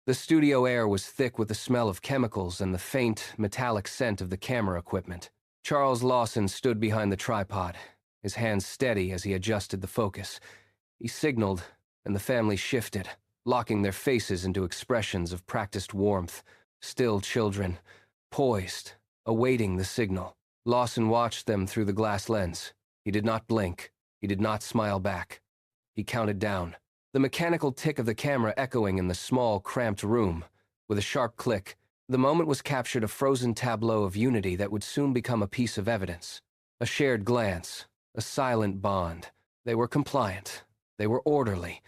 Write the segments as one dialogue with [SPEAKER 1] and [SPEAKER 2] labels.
[SPEAKER 1] The studio air was thick with the smell of chemicals and the faint, metallic scent of the camera equipment. Charles Lawson stood behind the tripod, his hands steady as he adjusted the focus. He signaled, and the family shifted, locking their faces into expressions of practiced warmth. Still children, poised, awaiting the signal. Lawson watched them through the glass lens. He did not blink. He did not smile back. He counted down, the mechanical tick of the camera echoing in the small, cramped room. With a sharp click, the moment was captured, a frozen tableau of unity that would soon become a piece of evidence. A shared glance, a silent bond. They were compliant. They were orderly.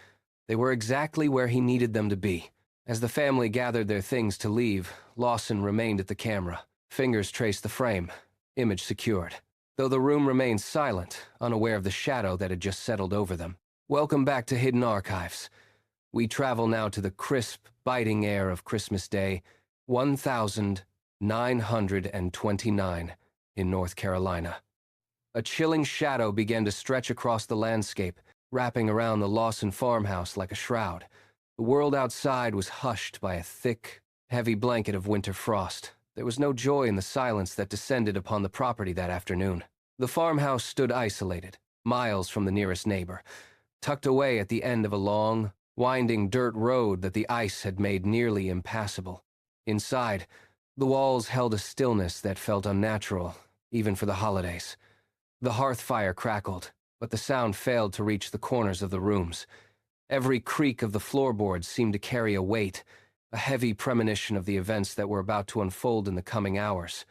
[SPEAKER 1] They were exactly where he needed them to be. As the family gathered their things to leave, Lawson remained at the camera. Fingers traced the frame, image secured, though the room remained silent, unaware of the shadow that had just settled over them. Welcome back to Hidden Archives. We travel now to the crisp, biting air of Christmas Day, 1929, in North Carolina. A chilling shadow began to stretch across the landscape, wrapping around the Lawson farmhouse like a shroud. The world outside was hushed by a thick, heavy blanket of winter frost. There was no joy in the silence that descended upon the property that afternoon. The farmhouse stood isolated, miles from the nearest neighbor, tucked away at the end of a long, winding dirt road that the ice had made nearly impassable. Inside, the walls held a stillness that felt unnatural, even for the holidays. The hearth fire crackled, but the sound failed to reach the corners of the rooms. Every creak of the floorboards seemed to carry a weight, a heavy premonition of the events that were about to unfold in the coming hours.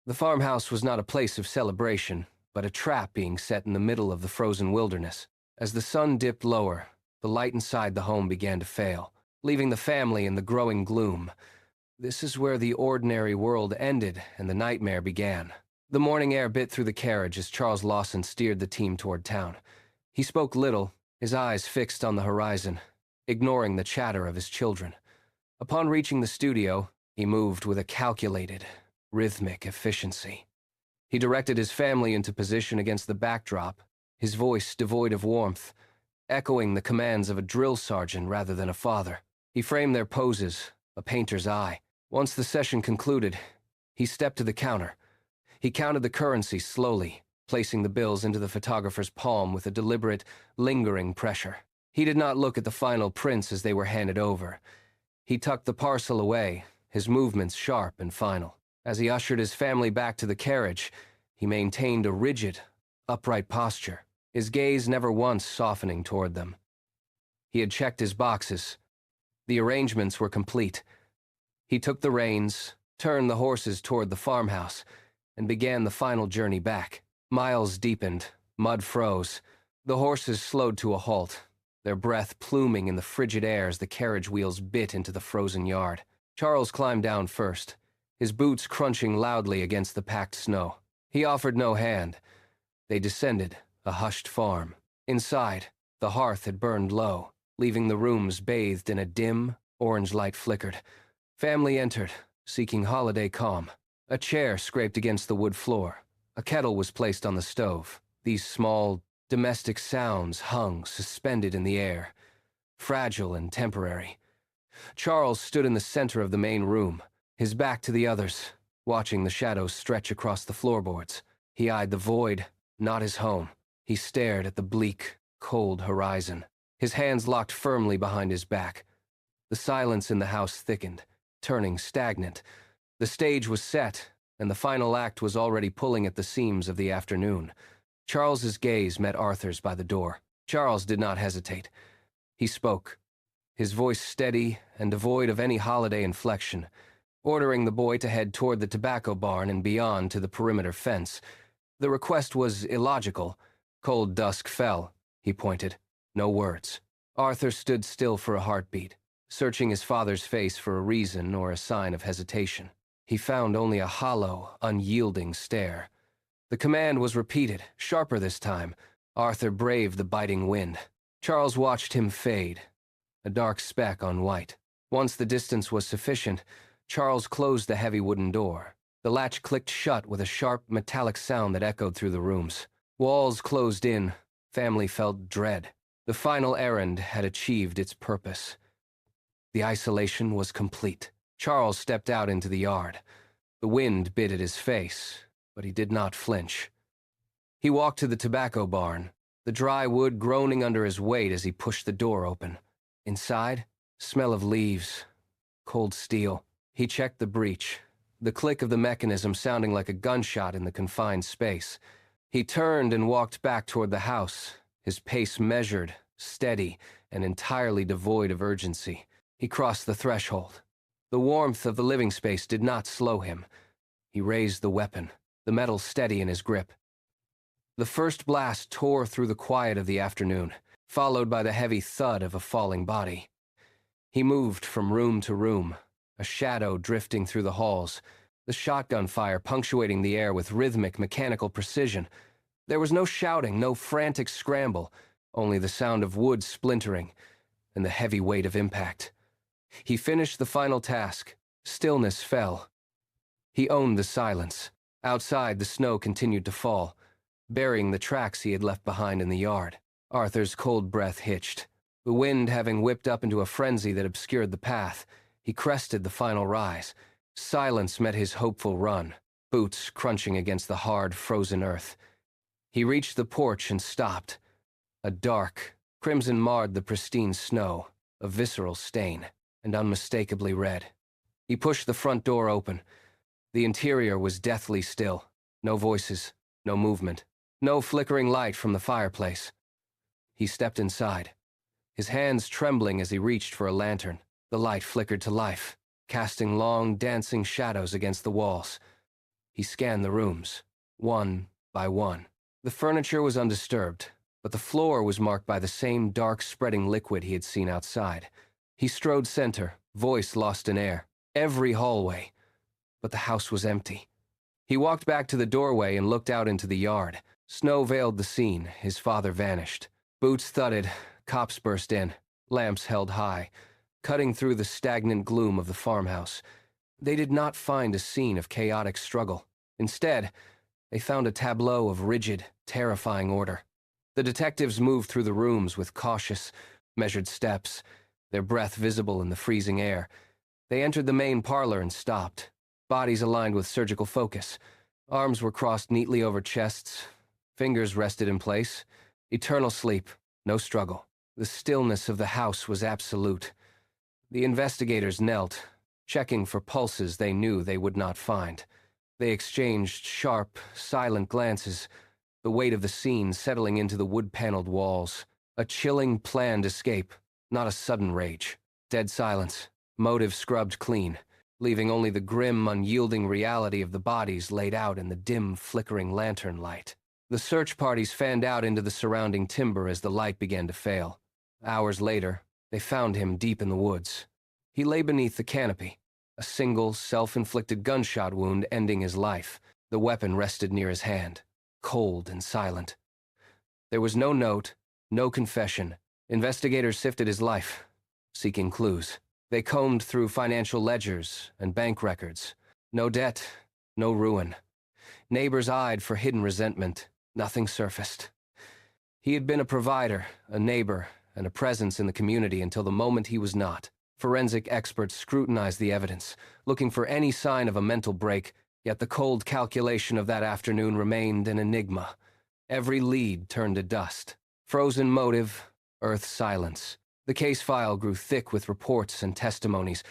[SPEAKER 1] The farmhouse was not a place of celebration, but a trap being set in the middle of the frozen wilderness. As the sun dipped lower, the light inside the home began to fail, leaving the family in the growing gloom. This is where the ordinary world ended and the nightmare began. The morning air bit through the carriage as Charles Lawson steered the team toward town. He spoke little, his eyes fixed on the horizon, ignoring the chatter of his children. Upon reaching the studio, he moved with a calculated, rhythmic efficiency. He directed his family into position against the backdrop, his voice devoid of warmth, echoing the commands of a drill sergeant rather than a father. He framed their poses, a painter's eye. Once the session concluded, he stepped to the counter. He counted the currency slowly, placing the bills into the photographer's palm with a deliberate, lingering pressure. He did not look at the final prints as they were handed over. He tucked the parcel away, his movements sharp and final. As he ushered his family back to the carriage, he maintained a rigid, upright posture, his gaze never once softening toward them. He had checked his boxes. The arrangements were complete. He took the reins, turned the horses toward the farmhouse, and began the final journey back. Miles deepened, mud froze. The horses slowed to a halt, their breath pluming in the frigid air as the carriage wheels bit into the frozen yard. Charles climbed down first, his boots crunching loudly against the packed snow. He offered no hand. They descended, a hushed farm. Inside, the hearth had burned low, leaving the rooms bathed in a dim, orange light flickered. Family entered, seeking holiday calm. A chair scraped against the wood floor. A kettle was placed on the stove. These small, domestic sounds hung suspended in the air, fragile and temporary. Charles stood in the center of the main room, his back to the others, watching the shadows stretch across the floorboards. He eyed the void, not his home. He stared at the bleak, cold horizon, his hands locked firmly behind his back. The silence in the house thickened, turning stagnant. The stage was set, and the final act was already pulling at the seams of the afternoon. Charles's gaze met Arthur's by the door. Charles did not hesitate. He spoke, his voice steady and devoid of any holiday inflection, ordering the boy to head toward the tobacco barn and beyond to the perimeter fence. The request was illogical. Cold dusk fell, he pointed. No words. Arthur stood still for a heartbeat, searching his father's face for a reason or a sign of hesitation. He found only a hollow, unyielding stare. The command was repeated, sharper this time. Arthur braved the biting wind. Charles watched him fade, a dark speck on white. Once the distance was sufficient, Charles closed the heavy wooden door. The latch clicked shut with a sharp, metallic sound that echoed through the rooms. Walls closed in. Family felt dread. The final errand had achieved its purpose. The isolation was complete. Charles stepped out into the yard. The wind bit at his face, but he did not flinch. He walked to the tobacco barn, the dry wood groaning under his weight as he pushed the door open. Inside, smell of leaves, cold steel. He checked the breech, the click of the mechanism sounding like a gunshot in the confined space. He turned and walked back toward the house, his pace measured, steady, and entirely devoid of urgency. He crossed the threshold. The warmth of the living space did not slow him. He raised the weapon, the metal steady in his grip. The first blast tore through the quiet of the afternoon, followed by the heavy thud of a falling body. He moved from room to room, a shadow drifting through the halls, the shotgun fire punctuating the air with rhythmic, mechanical precision. There was no shouting, no frantic scramble, only the sound of wood splintering and the heavy weight of impact. He finished the final task. Stillness fell. He owned the silence. Outside, the snow continued to fall, burying the tracks he had left behind in the yard. Arthur's cold breath hitched. The wind having whipped up into a frenzy that obscured the path, he crested the final rise. Silence met his hopeful run, boots crunching against the hard, frozen earth. He reached the porch and stopped. A dark, crimson marred the pristine snow, a visceral stain, and unmistakably red. He pushed the front door open. The interior was deathly still. No voices, no movement, no flickering light from the fireplace. He stepped inside, his hands trembling as he reached for a lantern. The light flickered to life, casting long, dancing shadows against the walls. He scanned the rooms, one by one. The furniture was undisturbed, but the floor was marked by the same dark, spreading liquid he had seen outside. He strode center, voice lost in air. Every hallway. But the house was empty. He walked back to the doorway and looked out into the yard. Snow veiled the scene. His father vanished. Boots thudded. Cops burst in. Lamps held high, cutting through the stagnant gloom of the farmhouse. They did not find a scene of chaotic struggle. Instead, they found a tableau of rigid, terrifying order. The detectives moved through the rooms with cautious, measured steps, their breath visible in the freezing air. They entered the main parlor and stopped, bodies aligned with surgical focus. Arms were crossed neatly over chests, fingers rested in place. Eternal sleep, no struggle. The stillness of the house was absolute. The investigators knelt, checking for pulses they knew they would not find. They exchanged sharp, silent glances, the weight of the scene settling into the wood-paneled walls. A chilling, planned escape, not a sudden rage. Dead silence, motive scrubbed clean, leaving only the grim, unyielding reality of the bodies laid out in the dim, flickering lantern light. The search parties fanned out into the surrounding timber as the light began to fail. Hours later, they found him deep in the woods. He lay beneath the canopy, a single, self-inflicted gunshot wound ending his life. The weapon rested near his hand, cold and silent. There was no note, no confession. Investigators sifted his life, seeking clues. They combed through financial ledgers and bank records. No debt, no ruin. Neighbors eyed for hidden resentment. Nothing surfaced. He had been a provider, a neighbor, and a presence in the community until the moment he was not. Forensic experts scrutinized the evidence, looking for any sign of a mental break, yet the cold calculation of that afternoon remained an enigma. Every lead turned to dust. Frozen motive, earth silence. The case file grew thick with reports and testimonies,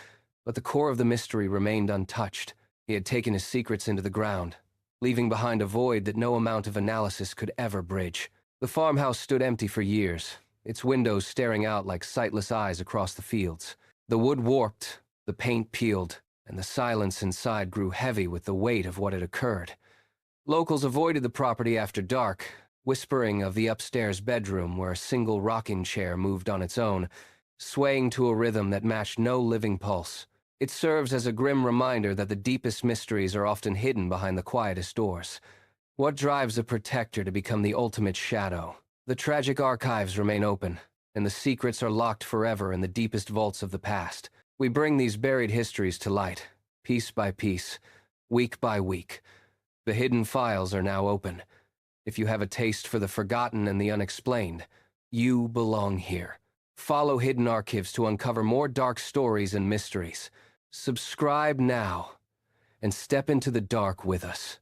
[SPEAKER 1] but the core of the mystery remained untouched. He had taken his secrets into the ground, leaving behind a void that no amount of analysis could ever bridge. The farmhouse stood empty for years, its windows staring out like sightless eyes across the fields. The wood warped, the paint peeled, and the silence inside grew heavy with the weight of what had occurred. Locals avoided the property after dark, whispering of the upstairs bedroom where a single rocking chair moved on its own, swaying to a rhythm that matched no living pulse. It serves as a grim reminder that the deepest mysteries are often hidden behind the quietest doors. What drives a protector to become the ultimate shadow? The tragic archives remain open, and the secrets are locked forever in the deepest vaults of the past. We bring these buried histories to light, piece by piece, week by week. The hidden files are now open. If you have a taste for the forgotten and the unexplained, you belong here. Follow Hidden Archives to uncover more dark stories and mysteries. Subscribe now and step into the dark with us.